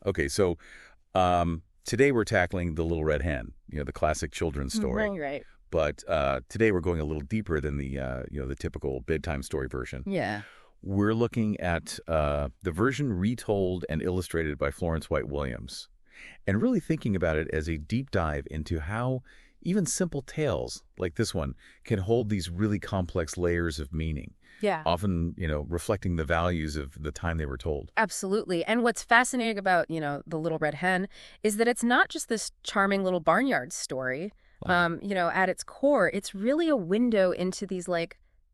Okay, so today we're tackling The Little Red Hen, the classic children's story. Right. But today we're going a little deeper than the typical bedtime story version. Yeah. We're looking at the version retold and illustrated by Florence White Williams, and really thinking about it as a deep dive into how even simple tales like this one can hold these really complex layers of meaning. Yeah. Often, reflecting the values of the time they were told. Absolutely. And what's fascinating about, The Little Red Hen is that it's not just this charming little barnyard story. Wow. At its core, it's really a window into these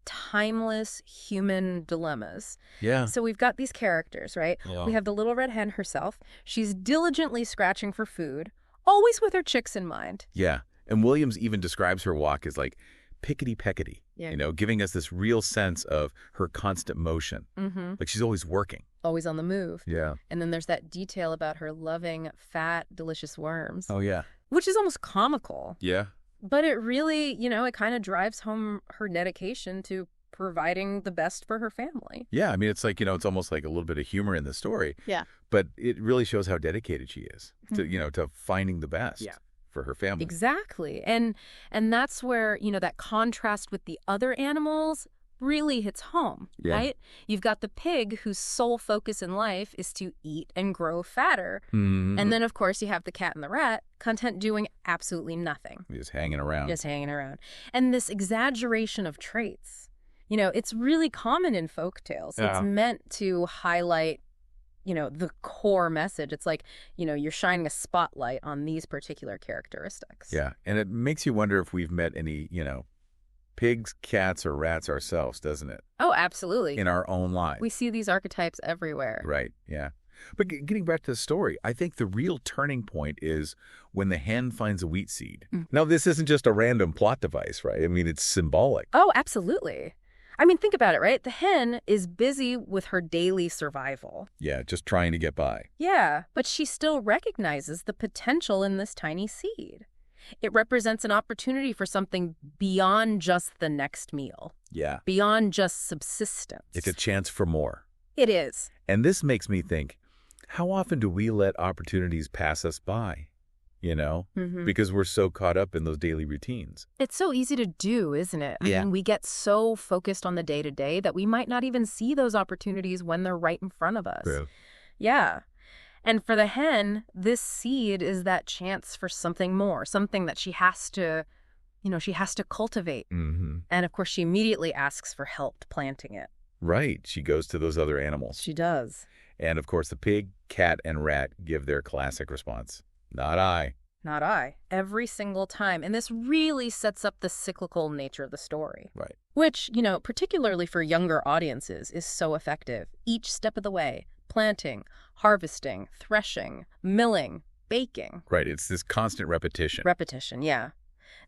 timeless human dilemmas. Yeah. So we've got these characters, right? Yeah. We have the Little Red Hen herself. She's diligently scratching for food, always with her chicks in mind. Yeah. And Williams even describes her walk as pickety-peckety, Yeah. giving us this real sense of her constant motion. Mm-hmm. Like she's always working. Always on the move. Yeah. And then there's that detail about her loving fat, delicious worms. Oh, yeah. Which is almost comical. Yeah. But it really, it kind of drives home her dedication to providing the best for her family. Yeah. I mean, it's it's almost like a little bit of humor in the story. Yeah. But it really shows how dedicated she is to, to finding the best for her family. Exactly. And that's where, that contrast with the other animals really hits home, right? You've got the pig whose sole focus in life is to eat and grow fatter. Mm-hmm. And then, of course, you have the cat and the rat, content doing absolutely nothing. Just hanging around. Just hanging around. And this exaggeration of traits, it's really common in folk tales. Yeah. It's meant to highlight the core message. It's like, you're shining a spotlight on these particular characteristics. Yeah. And it makes you wonder if we've met any, pigs, cats, or rats ourselves, doesn't it? Oh, absolutely. In our own lives. We see these archetypes everywhere. Right, yeah. But getting back to the story, I think the real turning point is when the hen finds a wheat seed. Mm. Now, this isn't just a random plot device, right? I mean, it's symbolic. Oh, absolutely. I mean, think about it, right? The hen is busy with her daily survival. Yeah, just trying to get by. Yeah, but she still recognizes the potential in this tiny seed. It represents an opportunity for something beyond just the next meal. Yeah. Beyond just subsistence. It's a chance for more. It is. And this makes me think, how often do we let opportunities pass us by? Mm-hmm. Because we're so caught up in those daily routines. It's so easy to do, isn't it? Yeah. I mean, we get so focused on the day-to-day that we might not even see those opportunities when they're right in front of us. True. Yeah. And for the hen, this seed is that chance for something more, something that she has to cultivate. Mm-hmm. And of course, she immediately asks for help planting it. Right. She goes to those other animals. She does. And of course, the pig, cat, and rat give their classic response. Not I. Not I. Every single time. And this really sets up the cyclical nature of the story. Right. Which, particularly for younger audiences, is so effective. Each step of the way. Planting, harvesting, threshing, milling, baking. Right. It's this constant repetition. Repetition, yeah.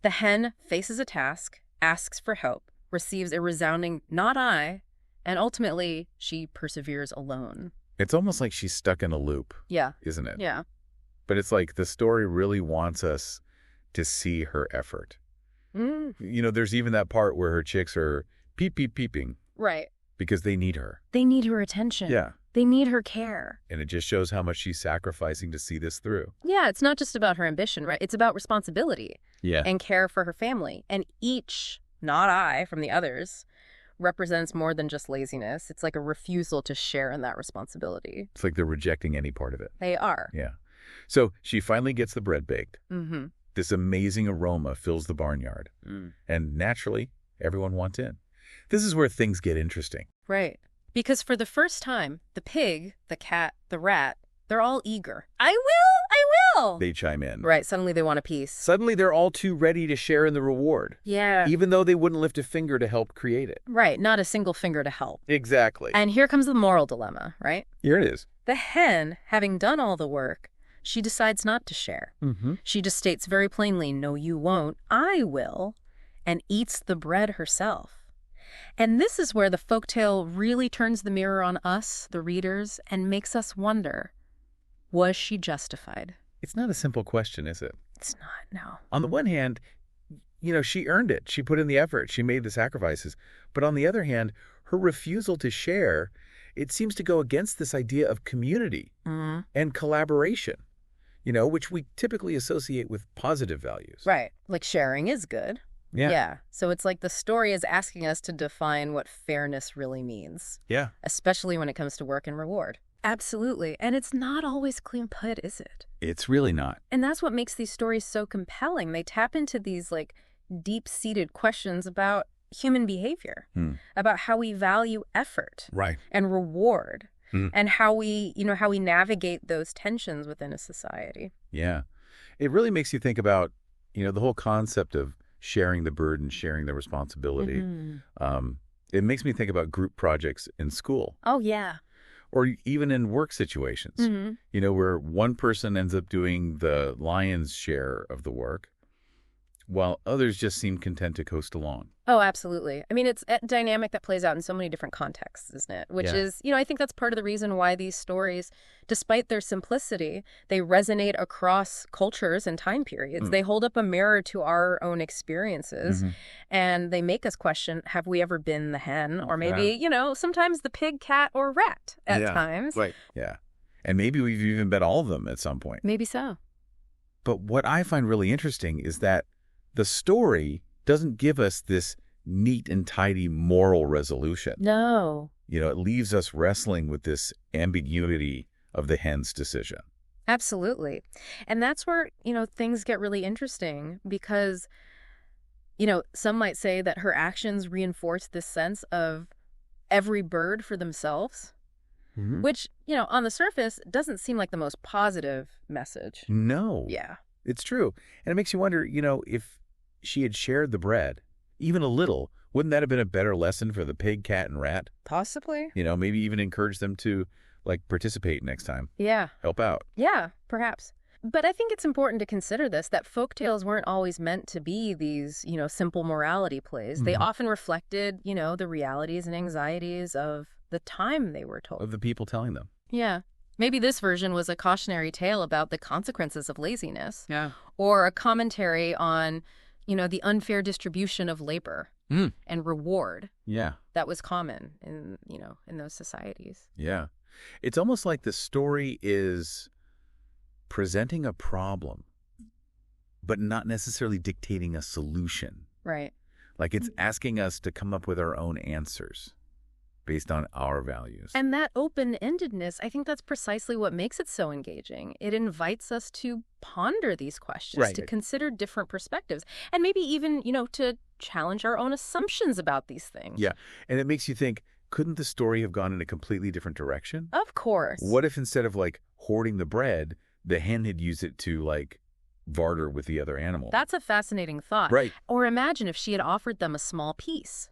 The hen faces a task, asks for help, receives a resounding "not I," and ultimately she perseveres alone. It's almost like she's stuck in a loop. Yeah. Isn't it? Yeah. But it's like the story really wants us to see her effort. Mm. There's even that part where her chicks are peeping. Right. Because they need her. They need her attention. Yeah. They need her care. And it just shows how much she's sacrificing to see this through. Yeah, it's not just about her ambition, right? It's about responsibility. Yeah. And care for her family. And each "not I" from the others represents more than just laziness. It's like a refusal to share in that responsibility. It's like they're rejecting any part of it. They are. Yeah. So she finally gets the bread baked. Mm-hmm. This amazing aroma fills the barnyard. Mm. And naturally, everyone wants in. This is where things get interesting. Right. Because for the first time, the pig, the cat, the rat, they're all eager. I will! They chime in. Right, suddenly they want a piece. Suddenly they're all too ready to share in the reward. Yeah. Even though they wouldn't lift a finger to help create it. Right, not a single finger to help. Exactly. And here comes the moral dilemma, right? Here it is. The hen, having done all the work, she decides not to share. Mm-hmm. She just states very plainly, "No, you won't. I will," and eats the bread herself. And this is where the folktale really turns the mirror on us, the readers, and makes us wonder, was she justified? It's not a simple question, is it? It's not, no. On the one hand, she earned it. She put in the effort. She made the sacrifices. But on the other hand, her refusal to share it seems to go against this idea of community Mm. and collaboration, which we typically associate with positive values. Right. Like sharing is good. Yeah. Yeah. So it's like the story is asking us to define what fairness really means, Yeah. especially when it comes to work and reward. Absolutely. And it's not always clean cut, is it? It's really not. And that's what makes these stories so compelling. They tap into these like deep-seated questions about human behavior, about how we value effort Right. and reward, and how we navigate those tensions within a society. Yeah. It really makes you think about, the whole concept of sharing the burden, sharing the responsibility. It makes me think about group projects in school. Oh, yeah. Or even in work situations, where one person ends up doing the lion's share of the work, while others just seem content to coast along. Oh, absolutely. I mean, it's a dynamic that plays out in so many different contexts, isn't it? Which is, I think that's part of the reason why these stories, despite their simplicity, they resonate across cultures and time periods. They hold up a mirror to our own experiences, and they make us question, have we ever been the hen? Or maybe, sometimes the pig, cat, or rat at times. Right. Yeah. And maybe we've even been all of them at some point. Maybe so. But what I find really interesting is that the story doesn't give us this neat and tidy moral resolution. No. It leaves us wrestling with this ambiguity of the hen's decision. Absolutely. And that's where, things get really interesting because, some might say that her actions reinforce this sense of every bird for themselves, which, on the surface doesn't seem like the most positive message. No. Yeah. It's true. And it makes you wonder, if she had shared the bread, even a little, wouldn't that have been a better lesson for the pig, cat, and rat? Possibly. Maybe even encourage them to, participate next time. Yeah. Help out. Yeah, perhaps. But I think it's important to consider this, that folktales weren't always meant to be these, simple morality plays. They often reflected, the realities and anxieties of the time they were told. Of the people telling them. Yeah. Maybe this version was a cautionary tale about the consequences of laziness. Yeah. Or a commentary on, the unfair distribution of labor and reward. Yeah. That was common in those societies. Yeah. It's almost like the story is presenting a problem, but not necessarily dictating a solution. Right. Like it's asking us to come up with our own answers based on our values. And that open-endedness, I think that's precisely what makes it so engaging. It invites us to ponder these questions, to consider different perspectives, and maybe even, to challenge our own assumptions about these things. Yeah. And it makes you think, couldn't the story have gone in a completely different direction? Of course. What if instead of hoarding the bread, the hen had used it to barter with the other animal? That's a fascinating thought. Right. Or imagine if she had offered them a small piece.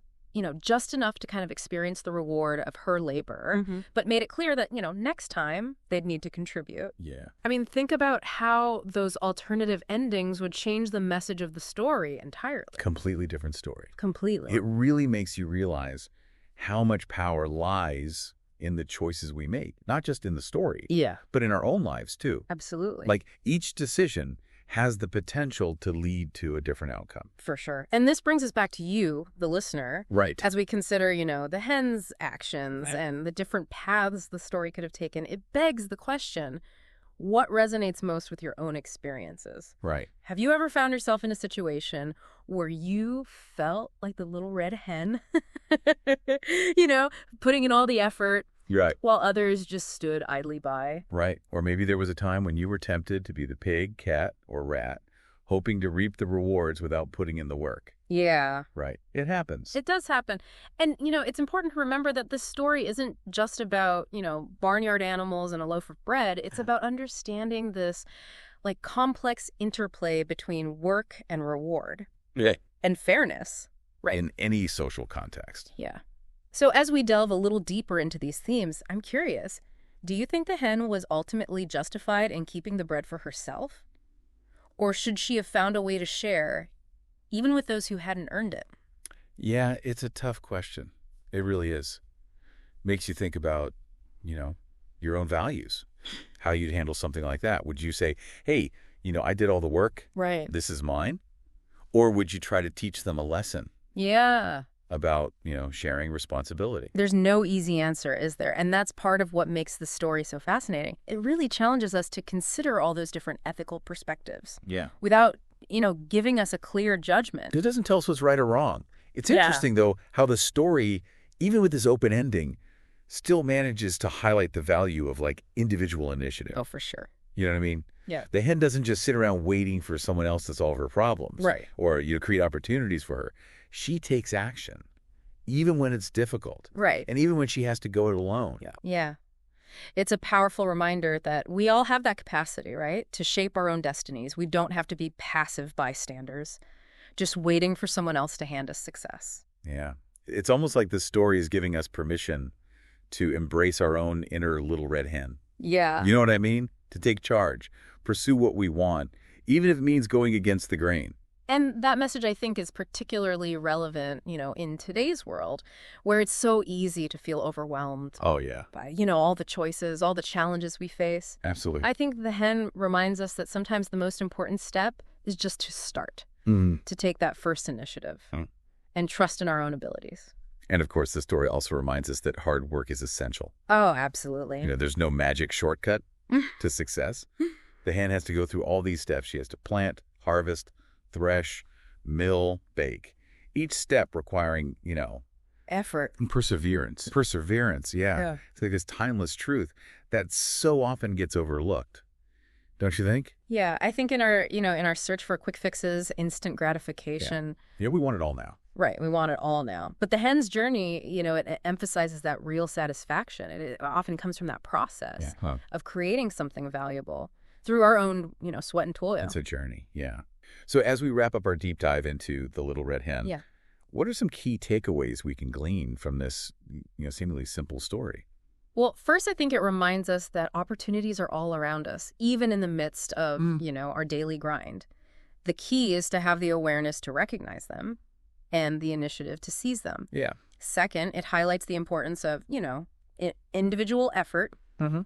Just enough to kind of experience the reward of her labor, but made it clear that, next time they'd need to contribute. Yeah. I mean, think about how those alternative endings would change the message of the story entirely. Completely different story. Completely. It really makes you realize how much power lies in the choices we make, not just in the story, but in our own lives too. Absolutely. Each decision has the potential to lead to a different outcome. For sure. And this brings us back to you, the listener. Right. As we consider, the hen's actions and the different paths the story could have taken, it begs the question, what resonates most with your own experiences? Right. Have you ever found yourself in a situation where you felt like the little red hen, putting in all the effort, Right. while others just stood idly by? Right. Or maybe there was a time when you were tempted to be the pig, cat, or rat, hoping to reap the rewards without putting in the work. Yeah. Right. It happens. It does happen. And, it's important to remember that this story isn't just about, barnyard animals and a loaf of bread. It's about understanding this, complex interplay between work and reward. Yeah. And fairness. Right. In any social context. Yeah. So as we delve a little deeper into these themes, I'm curious, do you think the hen was ultimately justified in keeping the bread for herself? Or should she have found a way to share, even with those who hadn't earned it? Yeah, it's a tough question. It really is. Makes you think about, your own values, how you'd handle something like that. Would you say, hey, I did all the work. Right. This is mine? Or would you try to teach them a lesson? Yeah. about, sharing responsibility. There's no easy answer, is there? And that's part of what makes the story so fascinating. It really challenges us to consider all those different ethical perspectives Yeah. without, giving us a clear judgment. It doesn't tell us what's right or wrong. It's Yeah. interesting, though, how the story, even with this open ending, still manages to highlight the value of, individual initiative. Oh, for sure. You know what I mean? Yeah. The hen doesn't just sit around waiting for someone else to solve her problems. Right. Or, create opportunities for her. She takes action, even when it's difficult. Right. And even when she has to go it alone. Yeah. It's a powerful reminder that we all have that capacity, right? To shape our own destinies. We don't have to be passive bystanders, just waiting for someone else to hand us success. Yeah. It's almost like this story is giving us permission to embrace our own inner little red hen. Yeah. You know what I mean? To take charge, pursue what we want, even if it means going against the grain. And that message, I think, is particularly relevant, in today's world, where it's so easy to feel overwhelmed Oh, yeah. by, all the choices, all the challenges we face. Absolutely. I think the hen reminds us that sometimes the most important step is just to start, Mm. to take that first initiative and trust in our own abilities. And, of course, the story also reminds us that hard work is essential. Oh, absolutely. There's no magic shortcut to success. The hen has to go through all these steps. She has to plant, harvest, thresh, mill, bake. Each step requiring, Effort. perseverance. Perseverance, yeah. It's like this timeless truth that so often gets overlooked. Don't you think? Yeah, I think in our search for quick fixes, instant gratification. Yeah, we want it all now. Right, we want it all now. But the hen's journey, it emphasizes that real satisfaction. It often comes from that process of creating something valuable through our own, sweat and toil. It's a journey, yeah. So as we wrap up our deep dive into the Little Red Hen, what are some key takeaways we can glean from this, seemingly simple story? Well, first, I think it reminds us that opportunities are all around us, even in the midst of, our daily grind. The key is to have the awareness to recognize them and the initiative to seize them. Yeah. Second, it highlights the importance of, individual effort,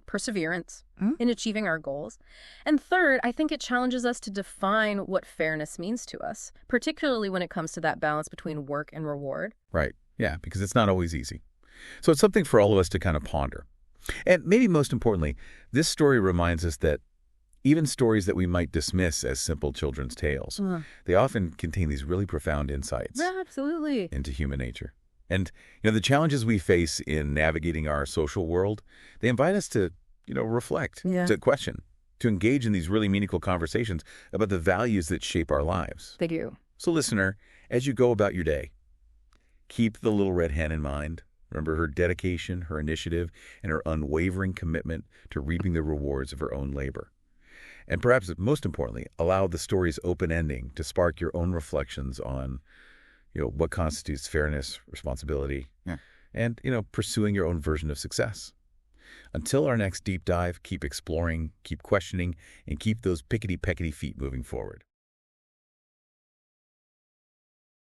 perseverance in achieving our goals. And third, I think it challenges us to define what fairness means to us, particularly when it comes to that balance between work and reward. Right. Yeah, because it's not always easy. So it's something for all of us to kind of ponder. And maybe most importantly, this story reminds us that even stories that we might dismiss as simple children's tales, they often contain these really profound insights Absolutely. into human nature. And, the challenges we face in navigating our social world, they invite us to, reflect, to question, to engage in these really meaningful conversations about the values that shape our lives. They do. So listener, as you go about your day, keep the Little Red Hen in mind. Remember her dedication, her initiative, and her unwavering commitment to reaping the rewards of her own labor. And perhaps most importantly, allow the story's open ending to spark your own reflections on, what constitutes fairness, responsibility, and, pursuing your own version of success. Until our next deep dive, keep exploring, keep questioning, and keep those pickety-peckety feet moving forward.